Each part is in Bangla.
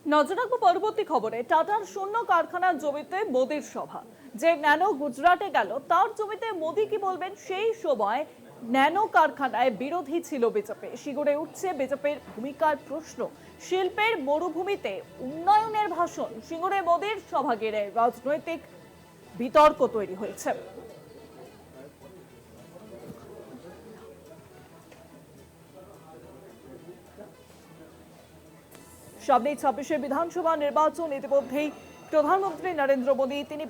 নজর রাখবো পরবর্তী খবরে। টাটার শূন্য কারখানার জমিতে মোদির সভা। যে ন্যানো গুজরাটে গেল তার জমিতে মোদি কি বলবেন? সেই সময় ন্যানো কারখানায় বিরোধী ছিল বিজেপি। শিগড়ে উঠছে বিজেপির ভূমিকার প্রশ্ন। শিল্পের মরুভূমিতে উন্নয়নের ভাষণ। সিঙ্গুরে মোদির সভা ঘিরে রাজনৈতিক বিতর্ক তৈরি হয়েছে। সামনেই 26-এর বিধানসভা নির্বাচন। ইতিমধ্যেই প্রধানমন্ত্রী নরেন্দ্র মোদী তিনি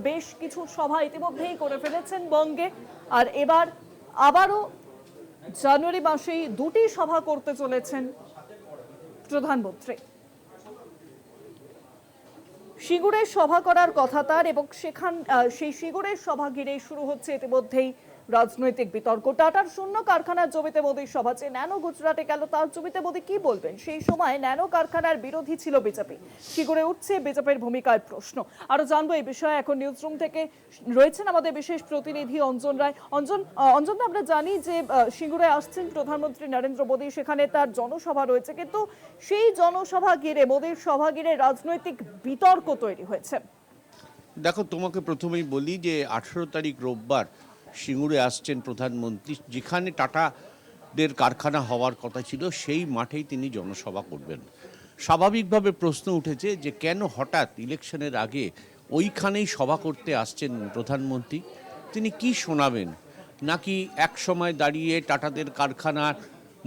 বেশ কিছু সভা ইতিমধ্যেই করে ফেলেছেন বঙ্গে। আর এবার আবারও জানুয়ারি মাসেই দুটি সভা করতে চলেছেন প্রধানমন্ত্রী। সিঙ্গুরের সভা করার কথা তার, এবং সেই সিঙ্গুরের সভা ঘিরে শুরু হচ্ছে ইতিমধ্যেই রাজনৈতিক বিতর্ক। টাটার শূন্য কারখানার জমিতে মোদির সভা। যে ন্যানো গুজরাটে গেল তার জমিতে মোদি কি বলবেন? সেই সময় ন্যানো কারখানার বিরোধী ছিল বিজেপি। সিঙ্গুরে উঠছে বিজেপির ভূমিকার প্রশ্ন। আরো জানবো এই বিষয়ে এখন নিউজরুম থেকে রয়েছেন আমাদের বিশেষ প্রতিনিধি অঞ্জন রায়। অঞ্জন, আমরা জানি যে সিঙ্গুরে আসছেন প্রধানমন্ত্রী নরেন্দ্র মোদী, সেখানে তার জনসভা রয়েছে, কিন্তু সেই জনসভা ঘিরে, মোদির সভা ঘিরে রাজনৈতিক বিতর্ক তৈরি হয়েছে। দেখো, তোমাকে প্রথমেই বলি যে 18 তারিখ রোববার সিঙ্গুরে আসছেন প্রধানমন্ত্রী। যেখানে টাটাদের কারখানা হওয়ার কথা ছিল সেই মাঠেই তিনি জনসভা করবেন। স্বাভাবিকভাবে প্রশ্ন উঠেছে যে কেন হঠাৎ ইলেকশনের আগে ওইখানেই সভা করতে আসছেন প্রধানমন্ত্রী। তিনি কি শোনাবেন? নাকি এক সময় দাঁড়িয়ে টাটাদের কারখানার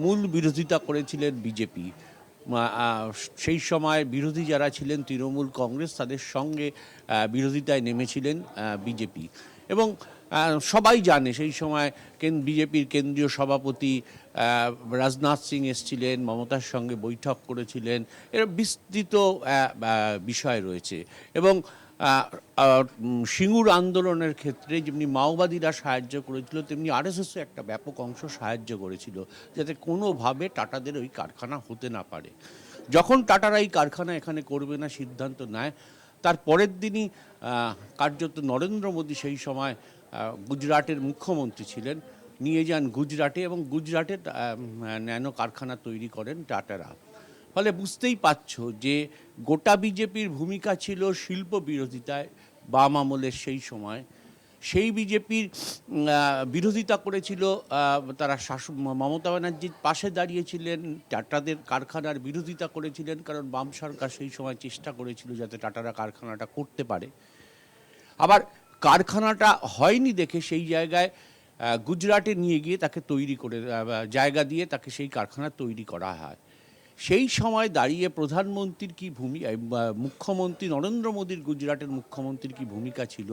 মূল বিরোধিতা করেছিলেন বিজেপি, সেই সময় বিরোধী যারা ছিলেন তৃণমূল কংগ্রেস, তাদের সঙ্গে বিরোধিতায় নেমেছিলেন বিজেপি। এবং সবাই জানে সেই সময় বিজেপির কেন্দ্রীয় সভাপতি রাজনাথ সিং এসেছিলেন, মমতার সঙ্গে বৈঠক করেছিলেন। এর বিস্তৃত বিষয় রয়েছে। এবং সিঙ্গুর আন্দোলনের ক্ষেত্রে যেমনি মাওবাদীরা সাহায্য করেছিল, তেমনি আরএসএসও একটা ব্যাপক অংশ সাহায্য করেছিল যাতে কোনোভাবে টাটাদের ওই কারখানা হতে না পারে। যখন টাটারা এই কারখানা এখানে করবে না সিদ্ধান্ত নেয়, তার পরের দিনই কার্যত নরেন্দ্র মোদী সেই সময় গুজরাটের মুখ্যমন্ত্রী ছিলেন, নিয়ে যান গুজরাটে এবং গুজরাটে ন্যানো কারখানা তৈরি করেন টাটারা। ফলে বুঝতেই পারছো যে গোটা বিজেপির ভূমিকা ছিল শিল্প বিরোধিতায় বাম আমলের সেই সময়। সেই বিজেপির বিরোধিতা করেছিল, তারা মমতা ব্যানার্জির পাশে দাঁড়িয়েছিলেন, টাটাদের কারখানার বিরোধিতা করেছিলেন, কারণ বাম সরকার সেই সময় চেষ্টা করেছিল যাতে টাটারা কারখানাটা করতে পারে। আবার কারখানাটা হয়নি দেখে সেই জায়গায় গুজরাটে নিয়ে গিয়ে তাকে তৈরি করে জায়গা দিয়ে তাকে সেই কারখানা তৈরি করা হয়। সেই সময় দাঁড়িয়ে প্রধানমন্ত্রীর কি ভূমিকা, মুখ্যমন্ত্রী নরেন্দ্র মোদীর, গুজরাটের মুখ্যমন্ত্রীর কি ভূমিকা ছিল?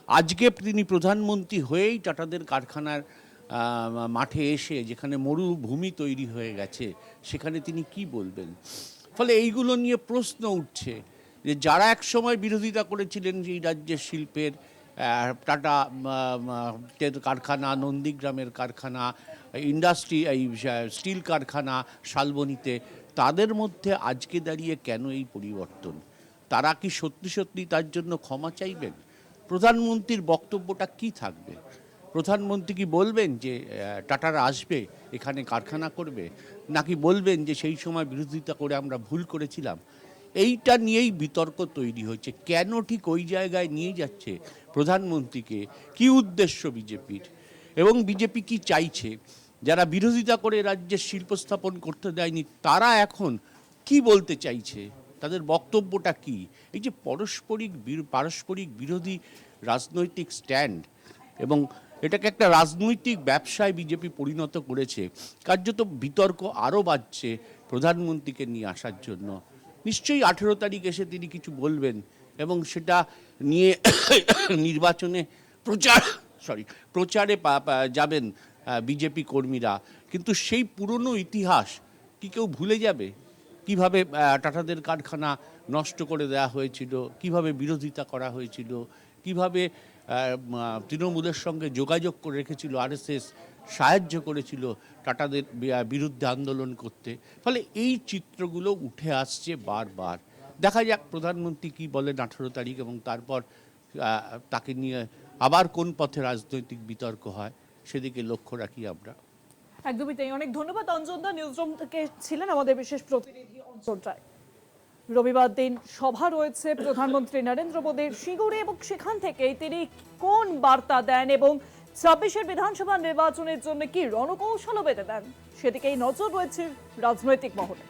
আজকে তিনি প্রধানমন্ত্রী হয়েই টাটাদের কারখানার মাঠে এসে যেখানে মরুভূমি তৈরি হয়ে গেছে সেখানে তিনি কি বলবেন? ফলে এইগুলো নিয়ে প্রশ্ন উঠছে যে যারা একসময় বিরোধিতা করেছিলেন এই রাজ্যের শিল্পের, টাটা কারখানা, নন্দীগ্রামের কারখানা, ইন্ডাস্ট্রি, এই স্টিল কারখানা শালবনীতে, তাদের মধ্যে আজকে দাঁড়িয়ে কেন এই পরিবর্তন? তারা কি সত্যি সত্যি তার জন্য ক্ষমা চাইবেন? প্রধানমন্ত্রীর বক্তব্যটা কি থাকবে? প্রধানমন্ত্রী কি বলবেন যে টাটারা আসবে, এখানে কারখানা করবে, নাকি বলবেন যে সেই সময় বিরোধিতা করে আমরা ভুল করেছিলাম? এইটা নিয়েই বিতর্ক তৈরি হয়েছে। কেন ঠিক ওই জায়গায় নিয়ে যাচ্ছে প্রধানমন্ত্রীকে? কি উদ্দেশ্য বিজেপির, এবং বিজেপি কি চাইছে? যারা বিরোধিতা করে রাজ্যের শিল্প স্থাপন করতে দেয়নি তারা এখন কি বলতে চাইছে, তাদের বক্তব্যটা কি? এই যে পারস্পরিক বিরোধী রাজনৈতিক স্ট্যান্ড, এবং এটাকে একটা রাজনৈতিক ব্যবসায় বিজেপি পরিণত করেছে। কার্যত বিতর্ক আরও বাড়ছে প্রধানমন্ত্রীকে নিয়ে আসার জন্য। নিশ্চয়ই 18 তারিখ এসে তিনি কিছু বলবেন এবং সেটা নিয়ে নির্বাচনে প্রচারে যাবেন বিজেপি কর্মীরা। কিন্তু সেই পুরনো ইতিহাস কি কেউ ভুলে যাবে? কিভাবে টাটাদের কারখানা নষ্ট করে দেওয়া হয়েছিল, কিভাবে বিরোধিতা করা হয়েছিল, কিভাবে তৃণমূলের সঙ্গে যোগাযোগ করে রেখেছিল আরএসএস, সাহায্য করেছিল টাটাদের বিরুদ্ধে আন্দোলন করতে। ফলে এই চিত্রগুলো উঠে আসছে বারবার। দেখা যাক প্রধানমন্ত্রী কি বলেন 18 তারিখ, এবং তারপর তাকে নিয়ে আবার কোন পথে রাজনৈতিক বিতর্ক হয় সেদিকে লক্ষ্য রাখি আমরা। একদমই তাই। অনেক ধন্যবাদ অঞ্জন দা। নিউজরুম থেকে ছিলেন আমাদের বিশেষ প্রতিনিধি অঞ্জন রায়। রবিবার দিন সভা রয়েছে প্রধানমন্ত্রী নরেন্দ্র মোদীর সিঙ্গুরে এবং সেখান থেকেই তিনি কোন বার্তা দেন এবং ২৬-এর বিধানসভা নির্বাচনের জন্য কি রণকৌশল বেঁধে দেন সেদিকেই নজর রয়েছে রাজনৈতিক মহলে।